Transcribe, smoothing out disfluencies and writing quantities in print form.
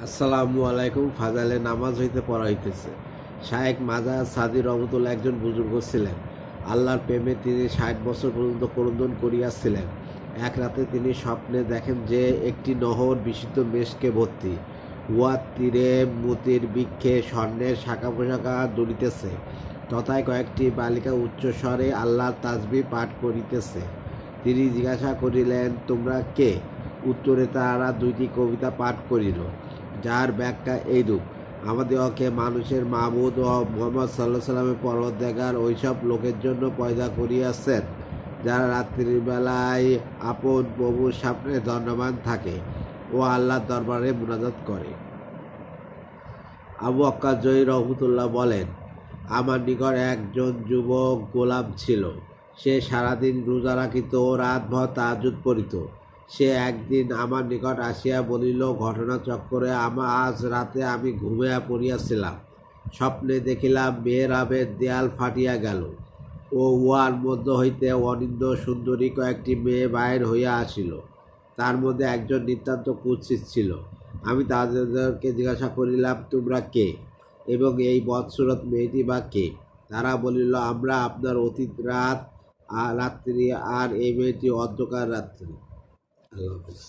আসসালামু আলাইকুম। ফাজালে নামাজ হইতে পড়া হইতেছে। শায়েখ মাজার সাদি রহমতুল্লাহ একজন বুজুর্গ ছিলেন। আল্লাহর প্রেমে তিনি 60 বছর পর্যন্ত ক্রন্দন করিয়াছিলেন। এক রাতে তিনি স্বপ্নে দেখেন যে একটি নহর বিশুদ্ধ মেষকে ভর্তি, উহার তীরে মতির বৃক্ষে স্বর্ণের শাখা পোশাখা দুলিতেছে, তথায় কয়েকটি বালিকা উচ্চস্বরে আল্লাহর তাসবিহ পাঠ করিতেছে। তিনি জিজ্ঞাসা করিলেন, তোমরা কে? উত্তরে তাহারা দুইটি কবিতা পাঠ করিল, যার ব্যাখ্যা এইরূপ: আমাদেরকে মানুষের মাহবুদ ও মুহাম্মদ সাল্লাল্লাহু আলাইহি সাল্লামের পরওয়ারদিগার ওইসব লোকের জন্য পয়দা করিয়াছেন যারা রাত্রিবেলায় আপন প্রভুর সামনে দণ্ডবান থাকে ও আল্লাহর দরবারে মুনাজাত করে। আবু আক্কার জয়ী রহমতুল্লাহ বলেন, আমার নিকট একজন যুবক গোলাম ছিল। সে সারাদিন রোজা রাখিত ও রাতভর তাহাজ্জুদ পড়িত। সে একদিন আমার নিকট আসিয়া বলিল, ঘটনাচক্রে আজ রাতে আমি ঘুমিয়া পড়িয়াছিলাম। স্বপ্নে দেখিলাম মেহরাবের দেয়াল ফাটিয়া গেল ও উহার মধ্য হইতে অনিন্দ সুন্দরী কয়েকটি মেয়ে বাহির হইয়া আসিল। তার মধ্যে একজন নিতান্ত কুৎসিত ছিল। আমি তাদেরকে জিজ্ঞাসা করিলাম, তোমরা কে এবং এই বৎসরত মেয়েটি বা কে? তারা বলিল, আমরা আপনার অতীত রাত্রি আর এই মেয়েটি অন্ধকার রাত্রি। আল্লাহ হাফেজ।